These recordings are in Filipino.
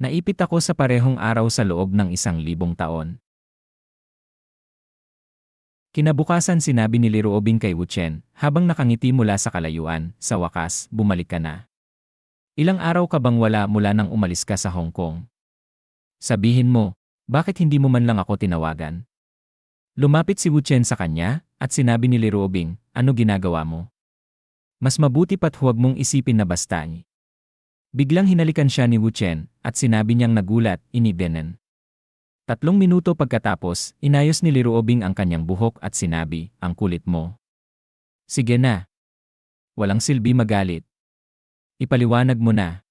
Naipit ako sa parehong araw sa loob ng 1,000 taon. Kinabukasan sinabi ni Liruobing kay Wuchen, habang nakangiti mula sa kalayuan, sa wakas, bumalik ka na. Ilang araw ka bang wala mula nang umalis ka sa Hong Kong? Sabihin mo, bakit hindi mo man lang ako tinawagan? Lumapit si Wuchen sa kanya, at sinabi ni Liruobing, ano ginagawa mo? Mas mabuti pa't huwag mong isipin na basta ni. Biglang hinalikan siya ni Wuchen, at sinabi niyang nagulat, inibenen. 3 minuto pagkatapos, inayos ni Liruobing ang kanyang buhok at sinabi, ang kulit mo. Sige na. Walang silbi magalit. Ipaliwanag mo na.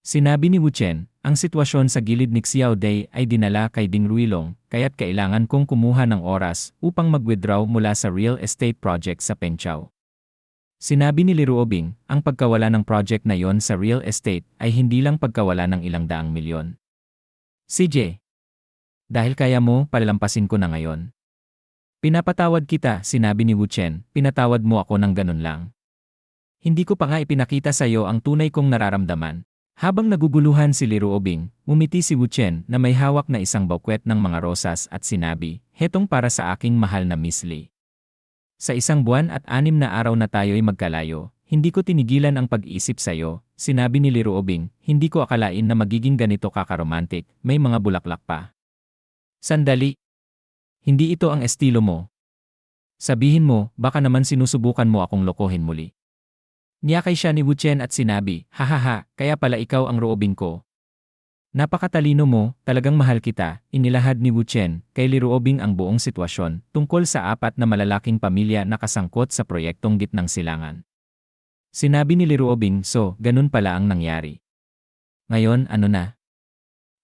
Sinabi ni Wuchen, ang sitwasyon sa gilid ni Xiao Dai ay dinala kay Ding Ruilong, kaya't kailangan kong kumuha ng oras upang mag-withdraw mula sa real estate project sa Pengchao. Sinabi ni Liruobing, ang pagkawala ng project na yon sa real estate ay hindi lang pagkawala ng ilang daang milyon. CJ. Dahil kaya mo, palalampasin ko na ngayon. Pinapatawad kita, sinabi ni Wuchen, pinatawad mo ako ng ganun lang. Hindi ko pa nga ipinakita sa iyo ang tunay kong nararamdaman. Habang naguguluhan si Liruobing, umiti si Wuchen na may hawak na isang bouquet ng mga rosas at sinabi, hetong para sa aking mahal na Miss Lee. Sa 1 buwan at 6 na araw na tayo'y magkalayo, hindi ko tinigilan ang pag-iisip sa iyo, sinabi ni Liruobing, hindi ko akalain na magiging ganito kakaromantik, may mga bulaklak pa. Sandali. Hindi ito ang estilo mo. Sabihin mo, baka naman sinusubukan mo akong lokohin muli. Niyakay siya ni Wuchen at sinabi, hahaha, kaya pala ikaw ang Ruobing ko. Napakatalino mo, talagang mahal kita, inilahad ni Wuchen kay Liruobing ang buong sitwasyon tungkol sa 4 na malalaking pamilya na kasangkot sa proyektong Gitnang Silangan. Sinabi ni Liruobing, so, ganun pala ang nangyari. Ngayon, ano na?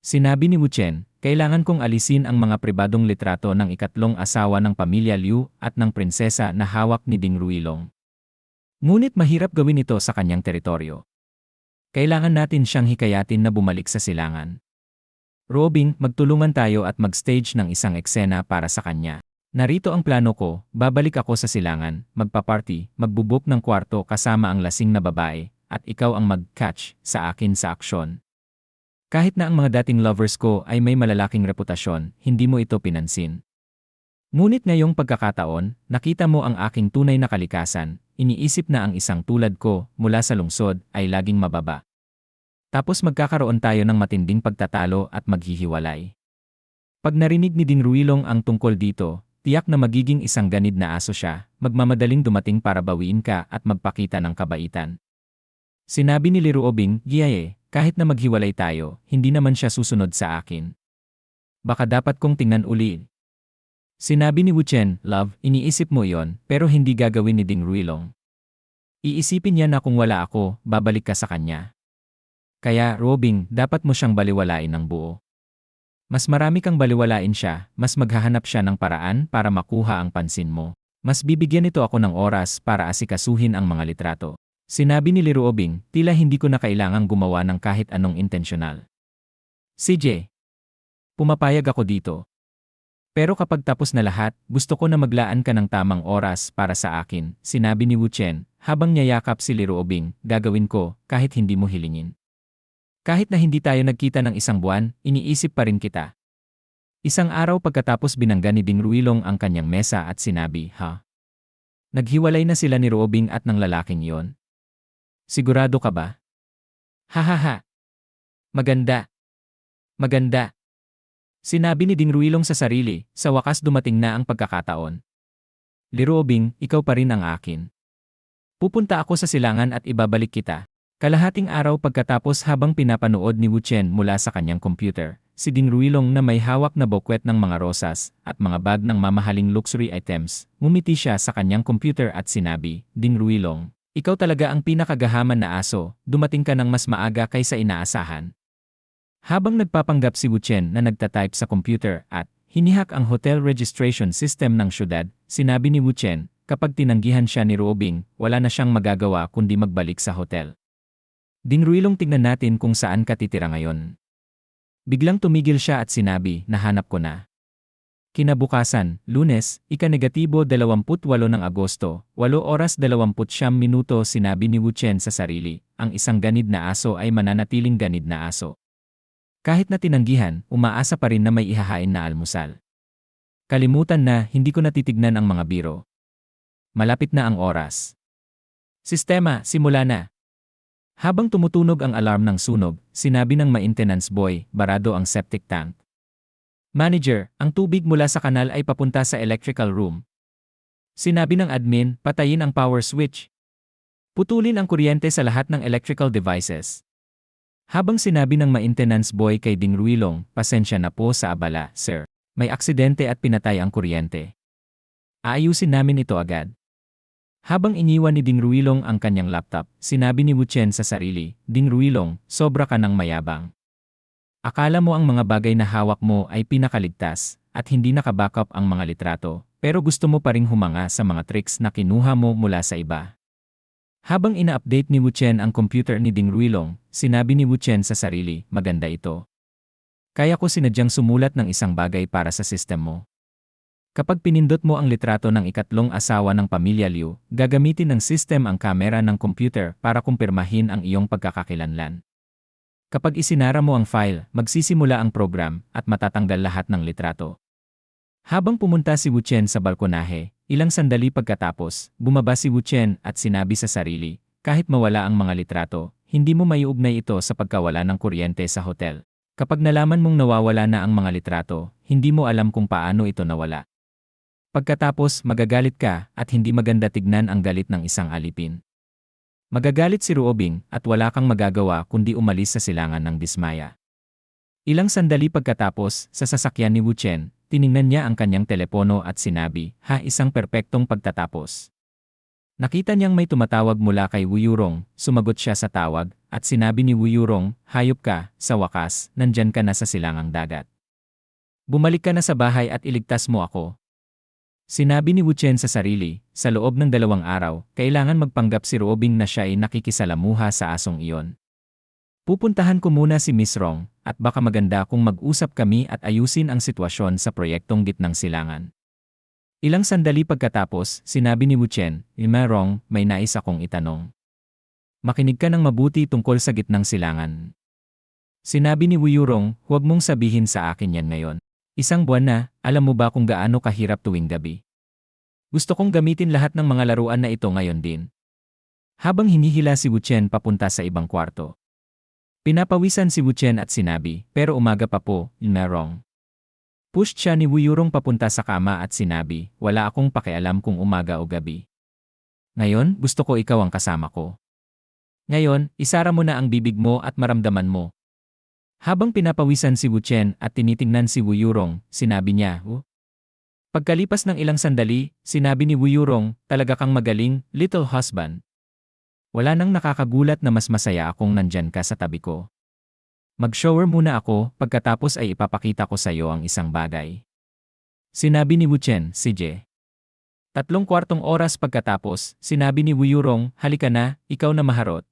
Sinabi ni Wuchen, kailangan kong alisin ang mga pribadong litrato ng ikatlong asawa ng pamilya Liu at ng prinsesa na hawak ni Ding Ruilong. Ngunit mahirap gawin ito sa kanyang teritoryo. Kailangan natin siyang hikayatin na bumalik sa silangan. Ruobing, magtulungan tayo at mag-stage ng isang eksena para sa kanya. Narito ang plano ko, babalik ako sa silangan, magpa-party, magbubuk ng kwarto kasama ang lasing na babae, at ikaw ang mag-catch sa akin sa aksyon. Kahit na ang mga dating lovers ko ay may malalaking reputasyon, hindi mo ito pinansin. Ngunit ngayong pagkakataon, nakita mo ang aking tunay na kalikasan, iniisip na ang isang tulad ko, mula sa lungsod, ay laging mababa. Tapos magkakaroon tayo ng matinding pagtatalo at maghihiwalay. Pag narinig ni Ding Ruilong ang tungkol dito, tiyak na magiging isang ganid na aso siya, magmamadaling dumating para bawiin ka at magpakita ng kabaitan. Sinabi ni Liruobing, Giaye, kahit na maghiwalay tayo, hindi naman siya susunod sa akin. Baka dapat kong tingnan uli. Sinabi ni Wuchen, love, iniisip mo iyon, pero hindi gagawin ni Ding Ruilong. Iisipin niya na kung wala ako, babalik ka sa kanya. Kaya, Ruobing, dapat mo siyang baliwalain ng buo. Mas marami kang baliwalain siya, mas maghahanap siya ng paraan para makuha ang pansin mo. Mas bibigyan nito ako ng oras para asikasuhin ang mga litrato. Sinabi ni Liruobing, tila hindi ko na kailangang gumawa ng kahit anong intensyonal. CJ. Pumapayag ako dito. Pero kapag tapos na lahat, gusto ko na maglaan ka ng tamang oras para sa akin, sinabi ni Wuchen, habang niyayakap si Liruobing, gagawin ko, kahit hindi mo hilingin. Kahit na hindi tayo nagkita ng 1 buwan, iniisip pa rin kita. 1 araw pagkatapos binangga ni Ding Ruilong ang kanyang mesa at sinabi, ha? Naghiwalay na sila ni Ruobing at ng lalaking yon. Sigurado ka ba? Hahaha. Maganda. Maganda. Sinabi ni Ding Ruilong sa sarili, sa wakas dumating na ang pagkakataon. Liruobing, ikaw pa rin ang akin. Pupunta ako sa silangan at ibabalik kita. Kalahating araw pagkatapos habang pinapanood ni Wuchen mula sa kanyang computer, si Ding Ruilong na may hawak na bouquet ng mga rosas at mga bag ng mamahaling luxury items, ngumiti siya sa kanyang computer at sinabi, Ding Ruilong, ikaw talaga ang pinakagahaman na aso, dumating ka ng mas maaga kaysa inaasahan. Habang nagpapanggap si Wuchen na nagtatype sa computer at hinihak ang hotel registration system ng syudad, sinabi ni Wuchen, kapag tinanggihan siya ni Ruobing, wala na siyang magagawa kundi magbalik sa hotel. Ding Ruilong, tignan natin kung saan ka titira ngayon. Biglang tumigil siya at sinabi, nahanap ko na. Kinabukasan, Lunes, ika-28 ng Agosto, 8:29, sinabi ni Wuchen sa sarili, ang isang ganid na aso ay mananatiling ganid na aso. Kahit na tinanggihan, umaasa pa rin na may ihahain na almusal. Kalimutan na, hindi ko natitignan ang mga biro. Malapit na ang oras. Sistema, simula na. Habang tumutunog ang alarm ng sunog, sinabi ng maintenance boy, barado ang septic tank. Manager, ang tubig mula sa kanal ay papunta sa electrical room. Sinabi ng admin, patayin ang power switch. Putulin ang kuryente sa lahat ng electrical devices. Habang sinabi ng maintenance boy kay Ding Ruilong, pasensya na po sa abala, sir. May aksidente at pinatay ang kuryente. Aayusin namin ito agad. Habang iniwan ni Ding Ruilong ang kanyang laptop, sinabi ni Wu Chen sa sarili, Ding Ruilong, sobra ka ng mayabang. Akala mo ang mga bagay na hawak mo ay pinakaligtas at hindi nakabackup ang mga litrato, pero gusto mo pa ring humanga sa mga tricks na kinuha mo mula sa iba. Habang ina-update ni Wu Chen ang computer ni Ding Ruilong, sinabi ni Wu Chen sa sarili, maganda ito. Kaya ko sinadyang sumulat ng isang bagay para sa system mo. Kapag pinindot mo ang litrato ng ikatlong asawa ng pamilya Liu, gagamitin ng system ang kamera ng computer para kumpirmahin ang iyong pagkakakilanlan. Kapag isinara mo ang file, magsisimula ang program at matatanggal lahat ng litrato. Habang pumunta si Wu Chen sa balkonahe, ilang sandali pagkatapos, bumaba si Wu Chen at sinabi sa sarili, kahit mawala ang mga litrato, hindi mo maiugnay ito sa pagkawala ng kuryente sa hotel. Kapag nalaman mong nawawala na ang mga litrato, hindi mo alam kung paano ito nawala. Pagkatapos, magagalit ka at hindi maganda tignan ang galit ng isang alipin. Magagalit si Ruobing at wala kang magagawa kundi umalis sa silangan ng dismaya. Ilang sandali pagkatapos, sa sasakyan ni Wu Chen, tiningnan niya ang kanyang telepono at sinabi, isang perpektong pagtatapos. Nakita niyang may tumatawag mula kay Wu Yurong, sumagot siya sa tawag, at sinabi ni Wu Yurong, hayop ka, sa wakas, nandyan ka na sa silangang dagat. Bumalik ka na sa bahay at iligtas mo ako. Sinabi ni Wu Chen sa sarili, sa loob ng 2 araw, kailangan magpanggap si Ruobing na siya ay nakikisalamuha sa asong iyon. Pupuntahan ko muna si Miss Rong, at baka maganda kung mag-usap kami at ayusin ang sitwasyon sa proyektong gitnang silangan. Ilang sandali pagkatapos, sinabi ni Wu Chen, Rong, may nais akong itanong. Makinig ka ng mabuti tungkol sa gitnang silangan. Sinabi ni Wu Yurong, huwag mong sabihin sa akin yan ngayon. 1 buwan na, alam mo ba kung gaano kahirap tuwing gabi? Gusto kong gamitin lahat ng mga laruan na ito ngayon din. Habang hinihila si Wu Chen papunta sa ibang kwarto. Pinapawisan si Wu Chen at sinabi, pero umaga pa po, Rong. Pushed siya ni Wu Yurong papunta sa kama at sinabi, wala akong pakialam kung umaga o gabi. Ngayon, gusto ko ikaw ang kasama ko. Ngayon, isara mo na ang bibig mo at maramdaman mo. Habang pinapawisan si Wu Chen at tinitingnan si Wu Yurong, sinabi niya, Pagkalipas ng ilang sandali, sinabi ni Wu Yurong, talaga kang magaling, little husband. Wala nang nakakagulat na mas masaya akong nandyan ka sa tabi ko. Mag-shower muna ako, pagkatapos ay ipapakita ko sa iyo ang isang bagay. Sinabi ni Wu Chen, sige. 3/4 oras pagkatapos, sinabi ni Wu Yurong, halika na, ikaw na maharot.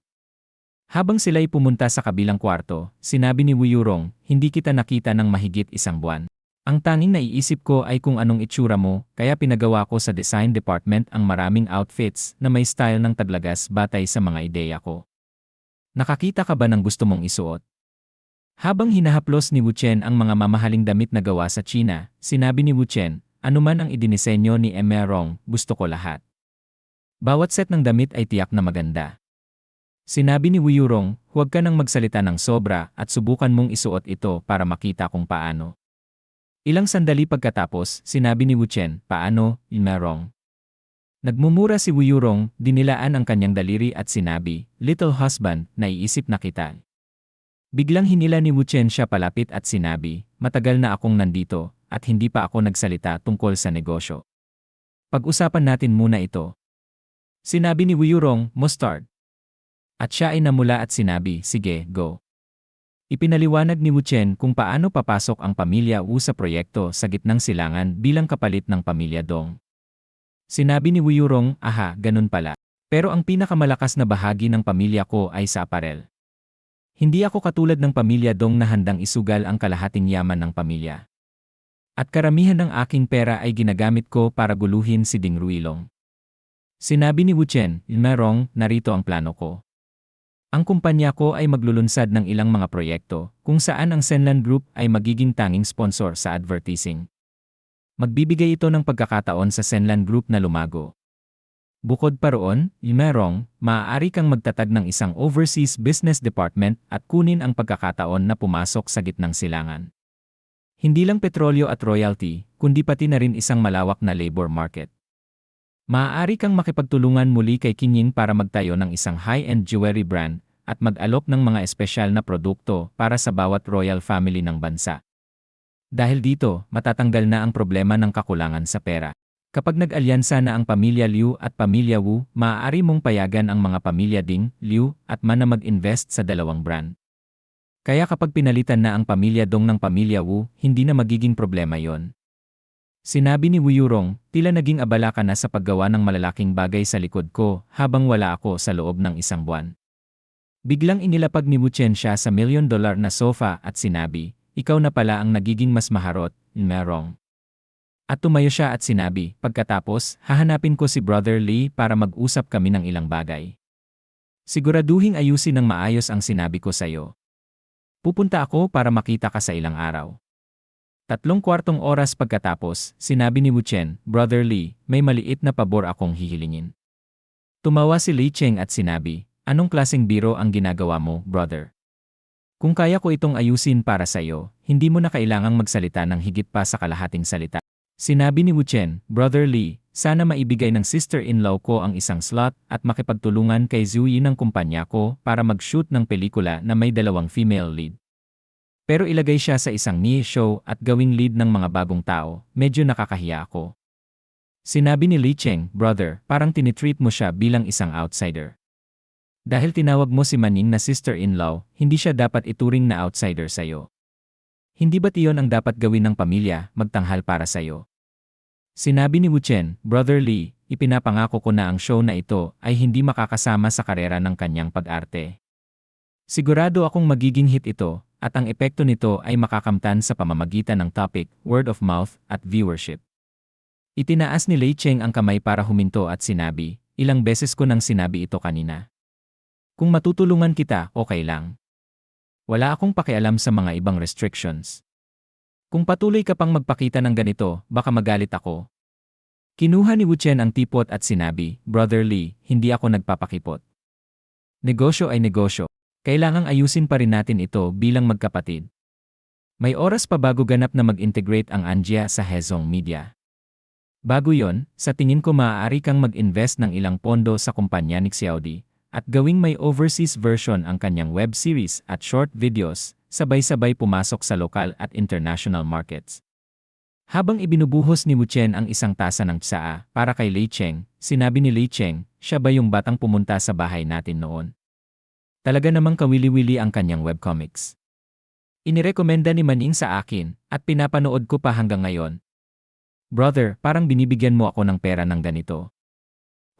Habang sila'y pumunta sa kabilang kwarto, sinabi ni Wu Yurong, hindi kita nakita ng mahigit 1 buwan. Ang tanging naiisip ko ay kung anong itsura mo, kaya pinagawa ko sa design department ang maraming outfits na may style ng taglagas batay sa mga ideya ko. Nakakita ka ba ng gusto mong isuot? Habang hinahaplos ni Wu Chen ang mga mamahaling damit na gawa sa China, sinabi ni Wu Chen, anuman ang idinisenyo ni Rong, gusto ko lahat. Bawat set ng damit ay tiyak na maganda. Sinabi ni Wu Yurong, huwag ka nang magsalita ng sobra at subukan mong isuot ito para makita kung paano. Ilang sandali pagkatapos, sinabi ni Wu Chen, paano, Rong? Nagmumura si Wu Yurong, dinilaan ang kanyang daliri at sinabi, little husband, naiisip na kita. Biglang hinila ni Wu Chen siya palapit at sinabi, matagal na akong nandito at hindi pa ako nagsalita tungkol sa negosyo. Pag-usapan natin muna ito. Sinabi ni Wu Yurong, mustard. At siya ay namula at sinabi, sige, go. Ipinaliwanag ni Wu Chen kung paano papasok ang pamilya Wu sa proyekto sa gitnang silangan bilang kapalit ng pamilya Dong. Sinabi ni Wu Yurong, ganun pala. Pero ang pinakamalakas na bahagi ng pamilya ko ay sa aparel. Hindi ako katulad ng pamilya Dong na handang isugal ang kalahating yaman ng pamilya. At karamihan ng aking pera ay ginagamit ko para guluhin si Ding Ruilong. Sinabi ni Wu Chen, Rong, narito ang plano ko. Ang kumpanya ko ay maglulunsad ng ilang mga proyekto kung saan ang Senlan Group ay magiging tanging sponsor sa advertising. Magbibigay ito ng pagkakataon sa Senlan Group na lumago. Bukod pa roon, Merong, maaari kang magtatag ng isang overseas business department at kunin ang pagkakataon na pumasok sa gitnang silangan. Hindi lang petrolyo at royalty, kundi pati na rin isang malawak na labor market. Maaari kang makipagtulungan muli kay Kinying para magtayo ng isang high-end jewelry brand at mag-alok ng mga espesyal na produkto para sa bawat royal family ng bansa. Dahil dito, matatanggal na ang problema ng kakulangan sa pera. Kapag nag-alyansa na ang pamilya Liu at pamilya Wu, maaari mong payagan ang mga pamilya Ding, Liu at Man na mag-invest sa dalawang brand. Kaya kapag pinalitan na ang pamilya Dong ng pamilya Wu, hindi na magiging problema yon. Sinabi ni Wu Yurong, tila naging abala ka na sa paggawa ng malalaking bagay sa likod ko habang wala ako sa loob ng isang buwan. Biglang inilapag ni Wu Chen siya sa $1 million na sofa at sinabi, ikaw na pala ang nagiging mas maharot, Merong. At tumayo siya at sinabi, pagkatapos, hahanapin ko si Brother Lee para mag-usap kami ng ilang bagay. Siguraduhing ayusin ng maayos ang sinabi ko sa'yo. Pupunta ako para makita ka sa ilang araw. 3/4 oras pagkatapos, sinabi ni Wu Chen, Brother Lee, may maliit na pabor akong hihilingin. Tumawa si Li Cheng at sinabi, anong klaseng biro ang ginagawa mo, brother? Kung kaya ko itong ayusin para sa'yo, hindi mo na kailangang magsalita ng higit pa sa kalahating salita. Sinabi ni Wu Chen, Brother Lee, sana maibigay ng sister-in-law ko ang isang slot at makipagtulungan kay Zhuyi ng kumpanya ko para mag-shoot ng pelikula na may 2 female lead. Pero ilagay siya sa isang niche show at gawing lead ng mga bagong tao, medyo nakakahiya ako. Sinabi ni Li Cheng, Brother, parang tinitreat mo siya bilang isang outsider. Dahil tinawag mo si Manning na sister-in-law, hindi siya dapat ituring na outsider sa'yo. Hindi ba't iyon ang dapat gawin ng pamilya, magtanghal para sa'yo? Sinabi ni Wu Chen, Brother Lee, ipinapangako ko na ang show na ito ay hindi makakasama sa karera ng kanyang pag-arte. Sigurado akong magiging hit ito, at ang epekto nito ay makakamtan sa pamamagitan ng topic, word of mouth, at viewership. Itinaas ni Li Cheng ang kamay para huminto at sinabi, ilang beses ko nang sinabi ito kanina. Kung matutulungan kita, okay lang. Wala akong pakialam sa mga ibang restrictions. Kung patuloy ka pang magpakita ng ganito, baka magalit ako. Kinuha ni Wu Chen ang tipot at sinabi, Brother Lee, hindi ako nagpapakipot. Negosyo ay negosyo. Kailangang ayusin pa rin natin ito bilang magkapatid. May oras pa bago ganap na mag-integrate ang Anjia sa Hezong Media. Bago yon, sa tingin ko maaari kang mag-invest ng ilang pondo sa kumpanya ni Xiaodi at gawing may overseas version ang kanyang web series at short videos, sabay-sabay pumasok sa lokal at international markets. Habang ibinubuhos ni Wu Chen ang isang tasa ng tsaa para kay Li Cheng, sinabi ni Li Cheng, siya ba yung batang pumunta sa bahay natin noon? Talaga namang kawili-wili ang kanyang webcomics. Inirekomenda ni Manning sa akin at pinapanood ko pa hanggang ngayon. Brother, parang binibigyan mo ako ng pera ng ganito.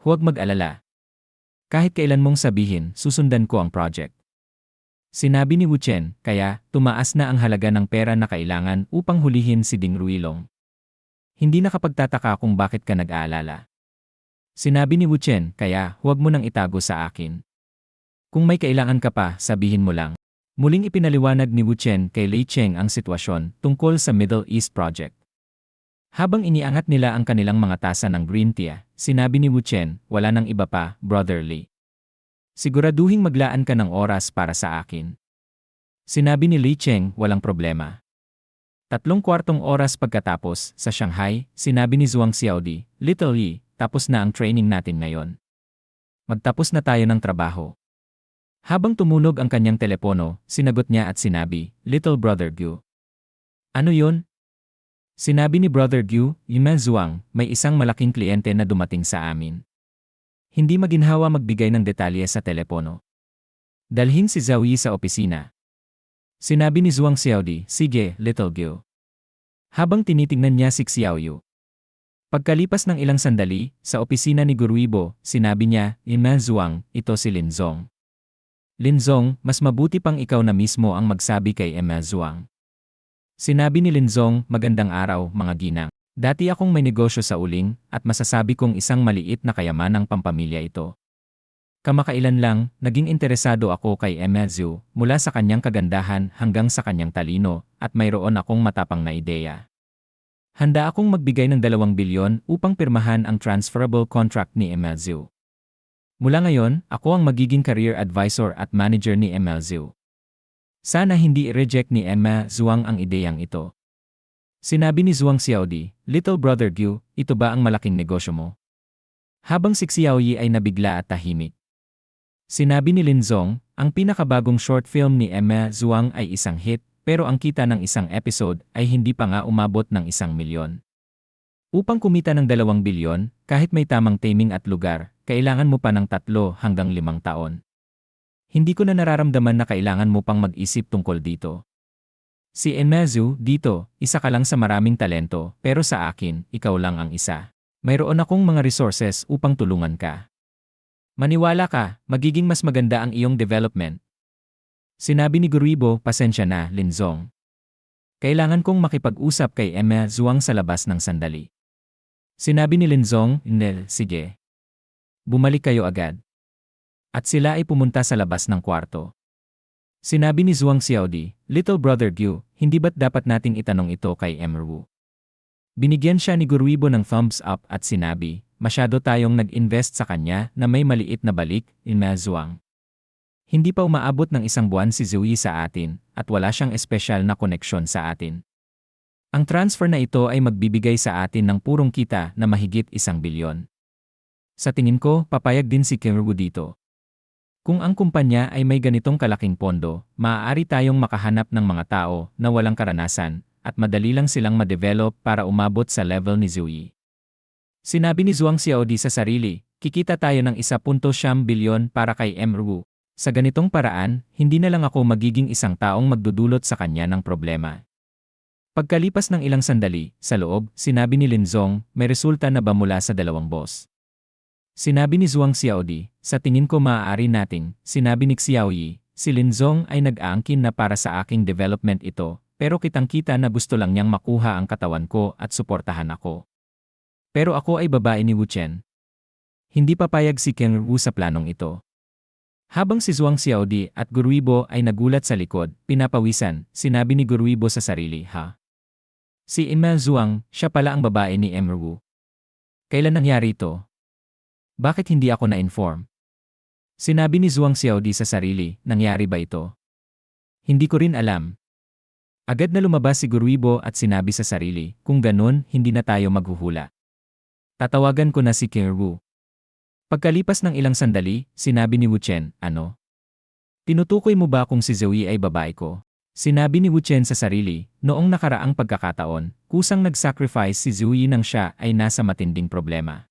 Huwag mag-alala. Kahit kailan mong sabihin, susundan ko ang project. Sinabi ni Wu Chen, kaya tumaas na ang halaga ng pera na kailangan upang hulihin si Ding Ruilong. Hindi nakapagtataka kung bakit ka nag-aalala. Sinabi ni Wu Chen, kaya huwag mo nang itago sa akin. Kung may kailangan ka pa, sabihin mo lang. Muling ipinaliwanag ni Wu Chen kay Li Cheng ang sitwasyon tungkol sa Middle East Project. Habang iniangat nila ang kanilang mga tasa ng green tea, sinabi ni Wu Chen, wala nang iba pa, Brother Lee. Siguraduhing maglaan ka ng oras para sa akin. Sinabi ni Li Cheng, walang problema. 3/4 oras pagkatapos, sa Shanghai, sinabi ni Zhuang Xiaodi, Little Yi, tapos na ang training natin ngayon. Magtapos na tayo ng trabaho. Habang tumunog ang kanyang telepono, sinagot niya at sinabi, Little Brother Gu. Ano yun? Sinabi ni Brother Gu, Yima Zhuang, may isang malaking kliyente na dumating sa amin. Hindi maginhawa magbigay ng detalye sa telepono. Dalhin si Zhao Yi sa opisina. Sinabi ni Zhuang Xiaodi, sige, Little Gu. Habang tinitingnan niya si Xiao Yu. Pagkalipas ng ilang sandali, sa opisina ni Guruibo, sinabi niya, Yima Zhuang, ito si Lin Zong. Lin Zong, mas mabuti pang ikaw na mismo ang magsabi kay Yima Zhuang. Sinabi ni Lin Zong, magandang araw, mga ginang. Dati akong may negosyo sa uling, at masasabi kong isang maliit na kayamanang pampamilya ito. Kamakailan lang, naging interesado ako kay Emelzu, mula sa kanyang kagandahan hanggang sa kanyang talino, at mayroon akong matapang na ideya. Handa akong magbigay ng 2 bilyon upang pirmahan ang transferable contract ni Emelzu. Mula ngayon, ako ang magiging career advisor at manager ni Emelzu. Sana hindi i-reject ni Emma Zhuang ang ideyang ito. Sinabi ni Zhuang Xiaodi, "Little brother Gu, ito ba ang malaking negosyo mo?" Habang si Xiaoyi ay nabigla at tahimik. Sinabi ni Lin Zong, ang pinakabagong short film ni Emma Zhuang ay isang hit, pero ang kita ng isang episode ay hindi pa nga umabot ng 1 milyon. Upang kumita ng 2 bilyon, kahit may tamang timing at lugar, kailangan mo pa ng 3 hanggang 5 taon. Hindi ko na nararamdaman na kailangan mo pang mag-isip tungkol dito. Si Emelzu, dito, isa ka lang sa maraming talento, pero sa akin, ikaw lang ang isa. Mayroon akong mga resources upang tulungan ka. Maniwala ka, magiging mas maganda ang iyong development. Sinabi ni Guruibo, "Pasensya na, Lin Zong. Kailangan kong makipag-usap kay Emma Zhuang sa labas ng sandali." Sinabi ni Lin Zong, Sige. Bumalik kayo agad." At sila ay pumunta sa labas ng kwarto. Sinabi ni Zhuang Xiaodi, "Little brother Gu, hindi ba't dapat nating itanong ito kay Emma Wu?" Binigyan siya ni Guruibo ng thumbs up at sinabi, "Masyado tayong nag-invest sa kanya na may maliit na balik, Emma Zhuang. Hindi pa umaabot ng 1 buwan si Zui sa atin, at wala siyang espesyal na koneksyon sa atin. Ang transfer na ito ay magbibigay sa atin ng purong kita na mahigit 1 bilyon. Sa tingin ko, papayag din si Kim Wu dito. Kung ang kumpanya ay may ganitong kalaking pondo, maaari tayong makahanap ng mga tao na walang karanasan, at madali lang silang ma-develop para umabot sa level ni Zui." Sinabi ni Zhuang Xiaodi sa sarili, "Kikita tayo ng 1.7 bilyon para kay Emma Wu. Sa ganitong paraan, hindi na lang ako magiging isang taong magdudulot sa kanya ng problema." Pagkalipas ng ilang sandali, sa loob, sinabi ni Lin Zong, "May resulta na ba mula sa 2 boss?" Sinabi ni Zhuang Xiaodi, "Sa tingin ko maaari nating." Sinabi ni Xiaoyi, "Si Lin Zong ay nag-aangkin na para sa aking development ito, pero kitang-kita na gusto lang niyang makuha ang katawan ko at suportahan ako. Pero ako ay babae ni Wu Chen." Hindi papayag si Kim Wu sa planong ito. Habang si Zhuang Xiaodi at Guruibo ay nagulat sa likod, pinapawisan, sinabi ni Guruibo sa sarili, "Ha? Si Emma Zhuang, siya pala ang babae ni Emma Wu. Kailan nangyari ito? Bakit hindi ako na-inform?" Sinabi ni Zhuang Xiaodi sa sarili, "Nangyari ba ito? Hindi ko rin alam." Agad na lumabas si Guruibo at sinabi sa sarili, "Kung ganun, hindi na tayo maghuhula. Tatawagan ko na si Kim Wu." Pagkalipas ng ilang sandali, sinabi ni Wu Chen, "Ano? Tinutukoy mo ba kung si Zoe ay babae ko?" Sinabi ni Wu Chen sa sarili, noong nakaraang pagkakataon, kusang nag-sacrifice si Zoe nang siya ay nasa matinding problema.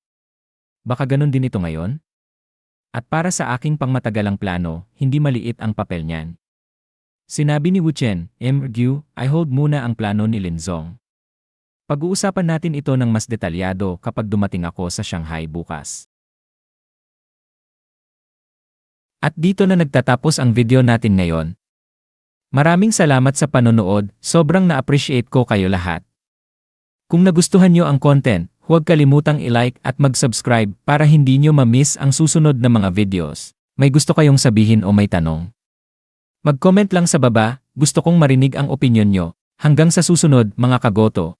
Baka ganun din ito ngayon? At para sa aking pangmatagalang plano, hindi maliit ang papel niyan. Sinabi ni Wu Chen, "Gu, I hold muna ang plano ni Lin Zong. Pag-uusapan natin ito ng mas detalyado kapag dumating ako sa Shanghai bukas." At dito na nagtatapos ang video natin ngayon. Maraming salamat sa panonood, sobrang na-appreciate ko kayo lahat. Kung nagustuhan nyo ang content, huwag kalimutang i-like at mag-subscribe para hindi nyo ma-miss ang susunod na mga videos. May gusto kayong sabihin o may tanong? Mag-comment lang sa baba, gusto kong marinig ang opinyon nyo. Hanggang sa susunod, mga kagoto.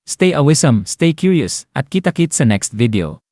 Stay awesome, stay curious, at kita-kits sa next video.